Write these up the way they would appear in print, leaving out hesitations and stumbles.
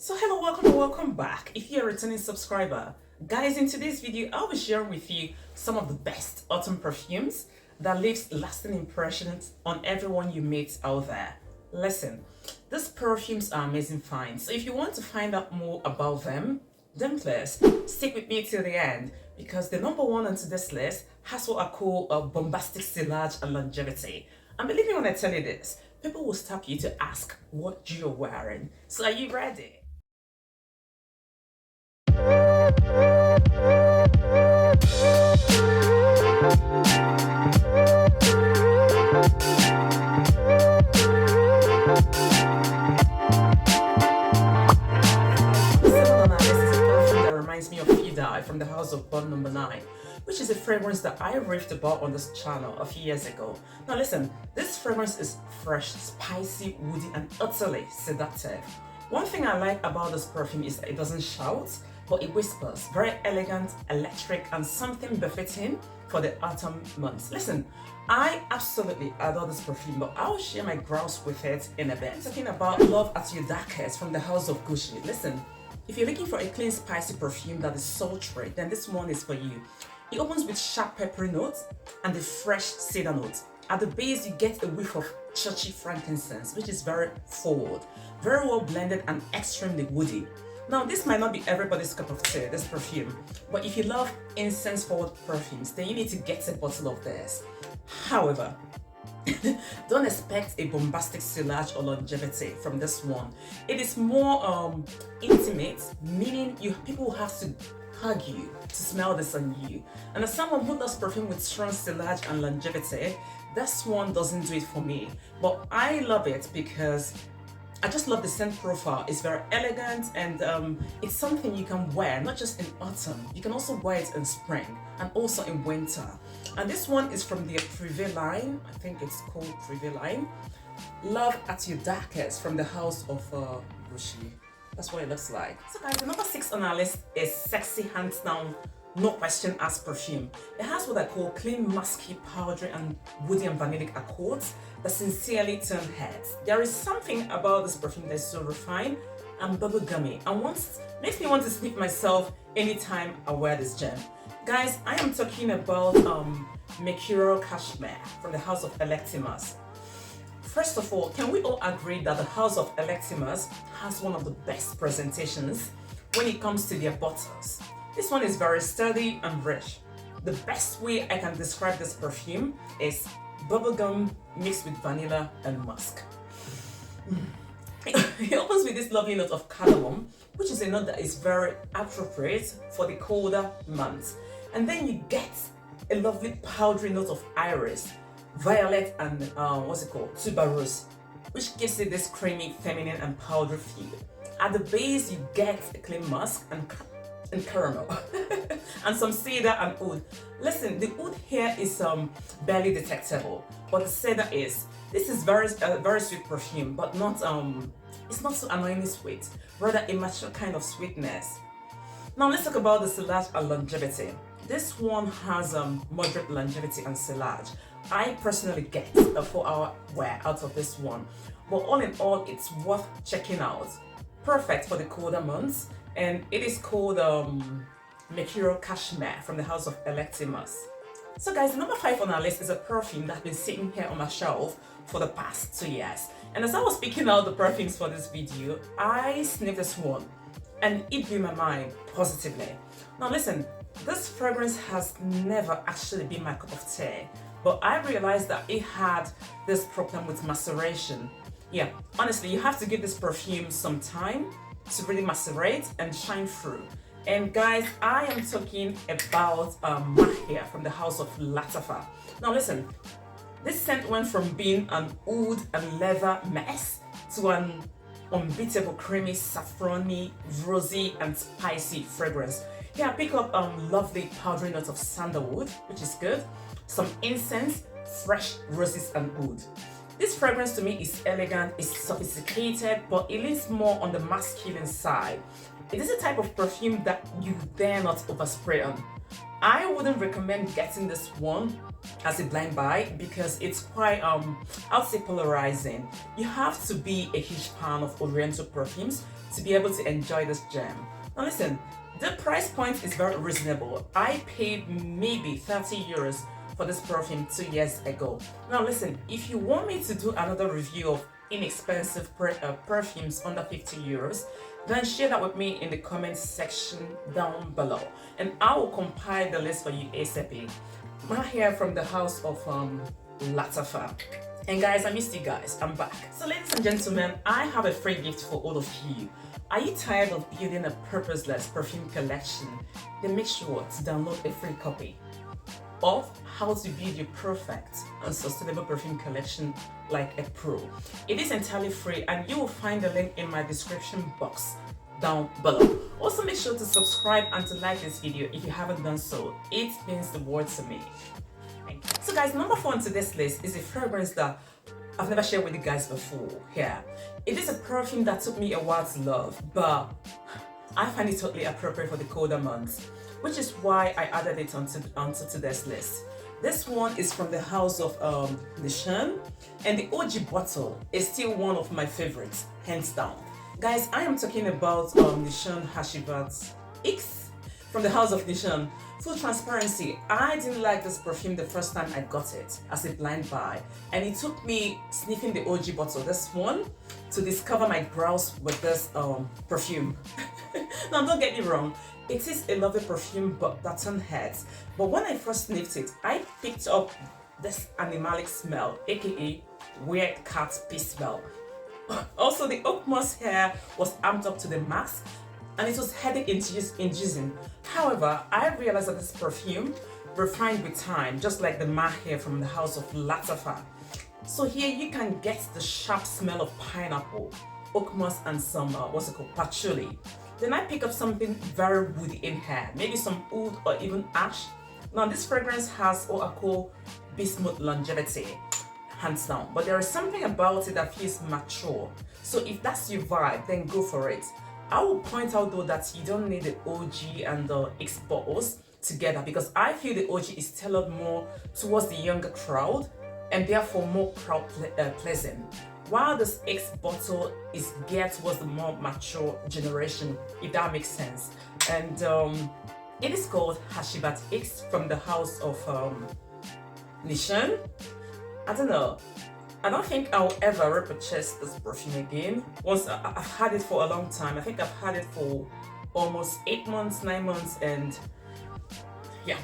So hello, welcome and welcome back. If you're a returning subscriber, guys, in today's video I'll be sharing with you some of the best autumn perfumes that leaves lasting impressions on everyone you meet out there. Listen, these perfumes are amazing finds, so if you want to find out more about them, then please stick with me till the end, because the number one onto this list has what I call a bombastic sillage and longevity. And believe me when I tell you this, people will stop you to ask what you're wearing. So are you ready? Me of Fida from the house of Bond Number 9, which is a fragrance that I raved about on this channel a few years ago. Now listen, this fragrance is fresh, spicy, woody and utterly seductive. One thing I like about this perfume is that it doesn't shout, but it whispers. Very elegant, electric and something befitting for the autumn months. Listen, I absolutely adore this perfume, but I'll share my grouse with it in a bit. I'm talking about Love at Your Darkest from the house of Gucci. Listen, if you're looking for a clean, spicy perfume that is sultry, then this one is for you. It opens with sharp peppery notes and the fresh cedar notes. At the base, you get a whiff of churchy frankincense, which is very forward, very well blended and extremely woody. Now, this might not be everybody's cup of tea, this perfume, but if you love incense-forward perfumes, then you need to get a bottle of this. However, don't expect a bombastic sillage or longevity from this one. It is more intimate, meaning people will have to hug you to smell this on you. And as someone who does perfume with strong sillage and longevity, this one doesn't do it for me. But I love it because I just love the scent profile. It's very elegant and it's something you can wear not just in autumn, you can also wear it in spring and also in winter. And this one is from the Privé line, I think it's called Privé line. Love at Your Darkest from the house of Gucci. That's what it looks like. So guys, the number 6 on our list is Sexy Hands Down, no question asked perfume. It has what I call clean, musky, powdery and woody and vanillic accords that sincerely turn heads. There is something about this perfume that is so refined and bubblegummy and makes me want to sniff myself anytime I wear this gem. Guys, I am talking about Mercurial Cashmere from the house of Electimuss. First of all, can we all agree that the house of Electimuss has one of the best presentations when it comes to their bottles? This one is very sturdy and rich. The best way I can describe this perfume is bubblegum mixed with vanilla and musk. It opens with this lovely note of cardamom, which is a note that is very appropriate for the colder months. And then you get a lovely powdery note of iris, violet and tuberose, which gives it this creamy, feminine and powdery feel. At the base, you get a clean musk and caramel and some cedar and oud. Listen, the oud here is barely detectable, but the cedar is. This is very sweet perfume, but not it's not so annoyingly sweet, rather a mature kind of sweetness. Now let's talk about the sillage and longevity. This one has moderate longevity and sillage. I personally get a 4-hour wear out of this one, but all in all, it's worth checking out. Perfect for the colder months, and it is called Mercurial Cashmere from the house of Electimuss. So guys, number 5 on our list is a perfume that's been sitting here on my shelf for the past 2 years. And as I was picking out the perfumes for this video, I sniffed this one and it blew my mind positively. Now listen, this fragrance has never actually been my cup of tea, but I realized that it had this problem with maceration. Yeah, honestly, you have to give this perfume some time to really macerate and shine through. And guys, I am talking about Maahir from the house of Lattafa. Now listen, this scent went from being an oud and leather mess to an unbeatable creamy, saffrony, rosy and spicy fragrance. Here I pick up lovely powdery notes of sandalwood, which is good, some incense, fresh roses and oud. This fragrance to me is elegant, it's sophisticated, but it leans more on the masculine side. It is a type of perfume that you dare not overspray on. I wouldn't recommend getting this one as a blind buy because it's quite I would say polarizing. You have to be a huge fan of Oriental perfumes to be able to enjoy this gem. Now listen, the price point is very reasonable. I paid maybe 30 euros for this perfume 2 years ago. Now listen, if you want me to do another review of inexpensive perfumes under 50 euros, then share that with me in the comment section down below, and I will compile the list for you ASAP. Maahir from the house of Lattafa. And guys, I missed you guys, I'm back. So ladies and gentlemen, I have a free gift for all of you. Are you tired of building a purposeless perfume collection? Then make sure to download a free copy of how to build your perfect and sustainable perfume collection like a pro. It is entirely free, and you will find the link in my description box down below. Also make sure to subscribe and to like this video if you haven't done so. It means the world to me. Thank you. So guys, number 4 on today's list is a fragrance that I've never shared with you guys before. Here, it is a perfume that took me a while to love, but I find it totally appropriate for the colder months, which is why I added it onto today's list. This one is from the house of Nishane, and the OG bottle is still one of my favorites, hands down. Guys, I am talking about Nishane Hacivat X from the house of Nishane. Full transparency, I didn't like this perfume the first time I got it as a blind buy, and it took me sniffing the OG bottle, this one, to discover my browse with this perfume. Now don't get me wrong, it is a lovely perfume but that turned heads. But when I first sniffed it, I picked up this animalic smell, aka weird cat pee smell. Also, the oak moss hair was amped up to the max, and it was headache inducing. However, I realized that this perfume refined with time, just like the Maahir from the house of Lattafa. So here you can get the sharp smell of pineapple, oak moss, and some what's it called, patchouli. Then I pick up something very woody in here, maybe some oud or even ash. Now this fragrance has what I call bismuth longevity, hands down, but there is something about it that feels mature. So if that's your vibe, then go for it. I will point out though that you don't need the OG and the X bottles together, because I feel the OG is tailored more towards the younger crowd and therefore more crowd pleasant, while this X bottle is geared towards the more mature generation, if that makes sense. And it is called Hacivat X from the house of Nishane. I don't know. I don't think I'll ever repurchase this perfume again. Once I've had it for a long time. I think I've had it for almost 8 months, 9 months, and yeah.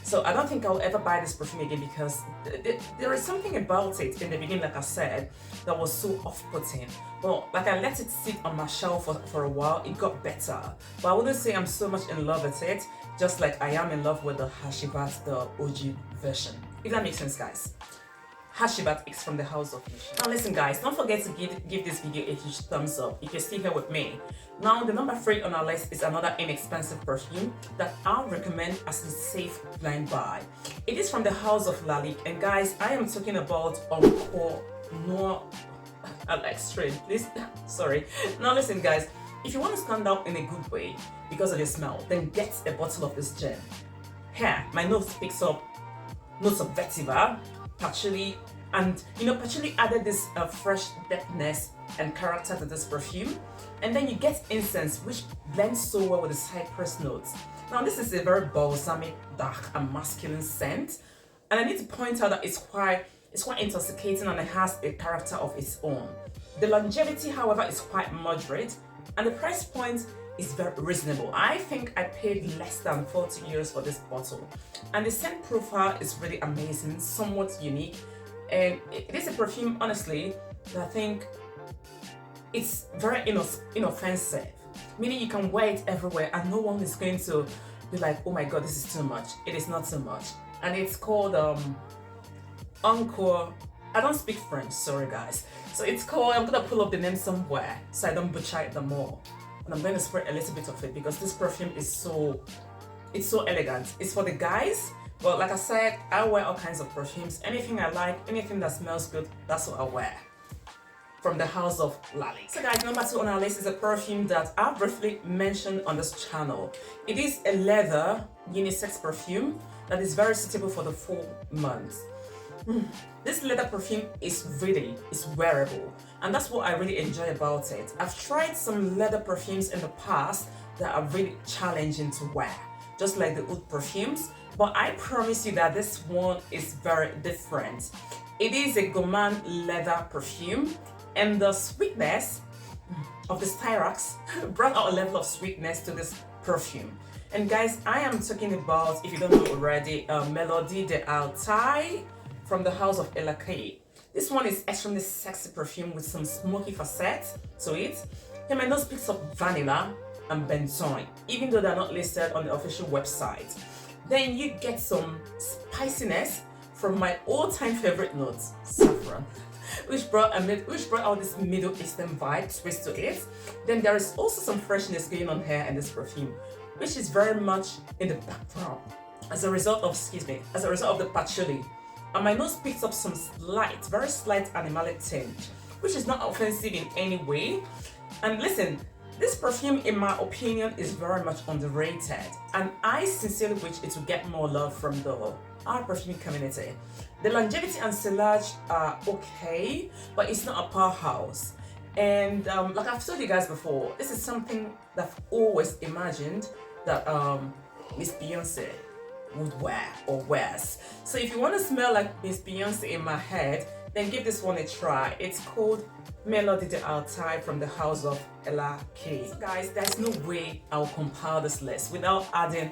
So I don't think I'll ever buy this perfume again, because there is something about it in the beginning, like I said, that was so off-putting. But like I let it sit on my shelf for a while, it got better. But I wouldn't say I'm so much in love with it, just like I am in love with the Hacivat, the OG version. If that makes sense, guys. Hacivat X from the house of Nishane. Now listen guys, don't forget to give this video a huge thumbs up if you're still here with me. Now the number 3 on our list is another inexpensive perfume that I'll recommend as a safe blind buy. It is from the house of Lalique, and guys, I am talking about Encore Noire. I like straight, please. Sorry. Now listen guys, if you want to stand out in a good way because of your smell, then get a bottle of this gem. Here, my nose picks up notes of vetiver, patchouli, and patchouli added this fresh depthness and character to this perfume. And then you get incense, which blends so well with the cypress notes. Now this is a very balsamic, dark and masculine scent, and I need to point out that it's quite intoxicating, and it has a character of its own. The longevity, however, is quite moderate, and the price point is very reasonable. I think I paid less than 40 euros for this bottle, and the scent profile is really amazing, somewhat unique, and it is a perfume, honestly, that I think it's very inoffensive, meaning you can wear it everywhere and no one is going to be like, oh my god, this is too much. It is not too much. And it's called Encore. I don't speak French, sorry guys. So it's called, I'm gonna pull up the name somewhere so I don't butcher it more. And I'm going to spray a little bit of it because this perfume is so elegant. It's for the guys, but like I said, I wear all kinds of perfumes. Anything I like, anything that smells good, that's what I wear. From the house of Lalique. So guys, number 2 on our list is a perfume that I've briefly mentioned on this channel. It is a leather unisex perfume that is very suitable for the fall months. This leather perfume is wearable, and that's what I really enjoy about it. I've tried some leather perfumes in the past that are really challenging to wear, just like the oud perfumes, but I promise you that this one is very different. It is a Gourmand leather perfume, and the sweetness of the styrax brought out a level of sweetness to this perfume. And guys, I am talking about, if you don't know already, Melodie de Altai from the house of Lalique. This one is extremely sexy perfume with some smoky facets to it. And my nose picks up vanilla and benzoin, even though they're not listed on the official website. Then you get some spiciness from my all-time favorite notes, saffron, which brought out this Middle Eastern vibe twist to it. Then there is also some freshness going on here in this perfume, which is very much in the background as a result of the patchouli. And my nose picks up some very slight animalic tinge, which is not offensive in any way. And listen, this perfume, in my opinion, is very much underrated, and I sincerely wish it would get more love from our perfume community. The longevity and sillage are okay, but it's not a powerhouse. And like I've told you guys before, this is something that I've always imagined that Miss Beyonce would wear or wears. So if you want to smell like Miss Beyonce in my head, then give this one a try. It's called Melodie de Altai from the house of Lalique. So guys, there's no way I'll compile this list without adding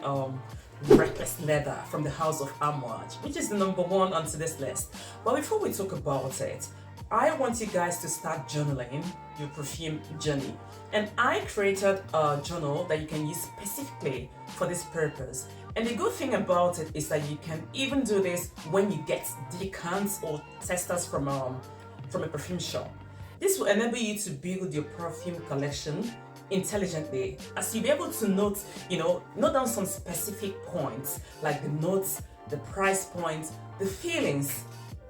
Reckless Leather from the house of Amouage, which is the #1 onto this list. But before we talk about it, I want you guys to start journaling your perfume journey. And I created a journal that you can use specifically for this purpose. And the good thing about it is that you can even do this when you get decants or testers from a perfume shop. This will enable you to build your perfume collection intelligently, as you'll be able to note down some specific points like the notes, the price points, the feelings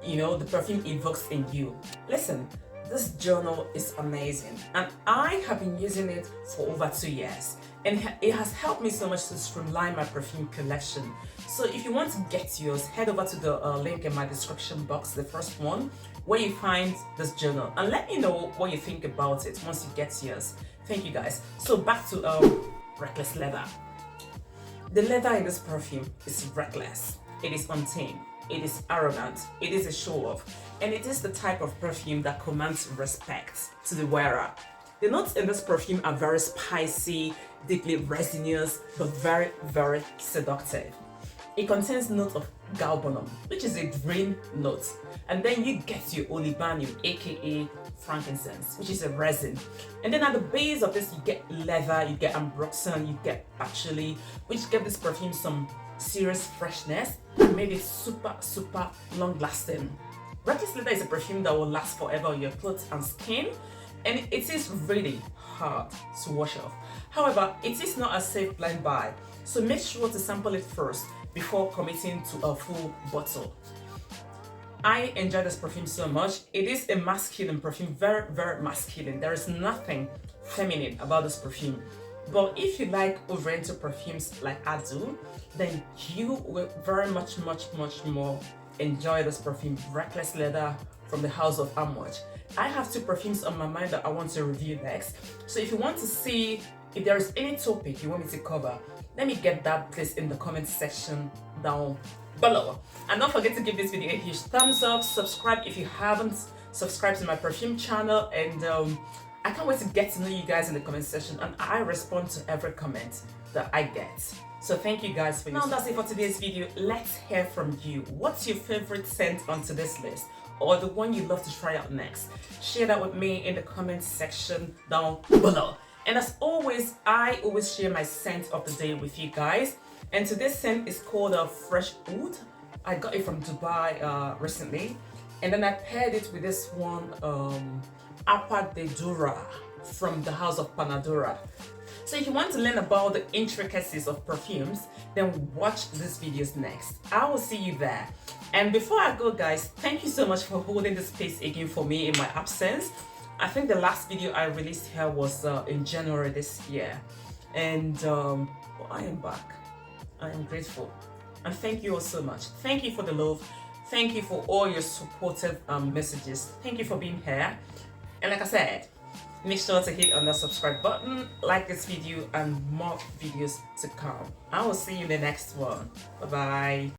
the perfume evokes in you. Listen, this journal is amazing, and I have been using it for over 2 years, and it has helped me so much to streamline my perfume collection. So if you want to get yours, head over to the link in my description box, the first one, where you find this journal, and let me know what you think about it once you get yours. Thank you guys. So back to Reckless Leather. The leather in this perfume is reckless. It is untamed. It is arrogant. It is a show-off, and it is the type of perfume that commands respect to the wearer. The notes in this perfume are very spicy, deeply resinous, but very, very seductive. It contains notes of galbanum, which is a green note, and then you get your olibanium, aka frankincense, which is a resin. And then at the base of this, you get leather, you get ambroxan, you get patchouli, which give this perfume some serious freshness and made it super, super long lasting. Reckless Leather is a perfume that will last forever on your clothes and skin, and it is really hard to wash off. However, it is not a safe blind buy, so make sure to sample it first before committing to a full bottle. I enjoy this perfume so much. It is a masculine perfume, very, very masculine. There is nothing feminine about this perfume. But if you like oriental perfumes like I do, then you will very much more enjoy this perfume, Reckless Leather from the house of Amouage. I have 2 perfumes on my mind that I want to review next. So if you want to see if there is any topic you want me to cover, let me get that placed in the comment section down below. And don't forget to give this video a huge thumbs up, subscribe if you haven't subscribed to my perfume channel, and I can't wait to get to know you guys in the comment section, and I respond to every comment that I get. So thank you guys for your support. Now that's it for today's video. Let's hear from you. What's your favorite scent onto this list, or the one you love to try out next? Share that with me in the comment section down below. And as always, I always share my scent of the day with you guys. And today's scent is called Fresh Oud. I got it from Dubai recently. And then I paired it with this one, Apa de Dura from the house of Panadura. So if you want to learn about the intricacies of perfumes, then watch these videos next. I will see you there. And before I go, guys, thank you so much for holding this space again for me in my absence. I think the last video I released here was in January this year. And I am back. I am grateful. And thank you all so much. Thank you for the love. Thank you for all your supportive messages. Thank you for being here. And like I said, make sure to hit on the subscribe button, like this video, and more videos to come. I will see you in the next one. Bye bye.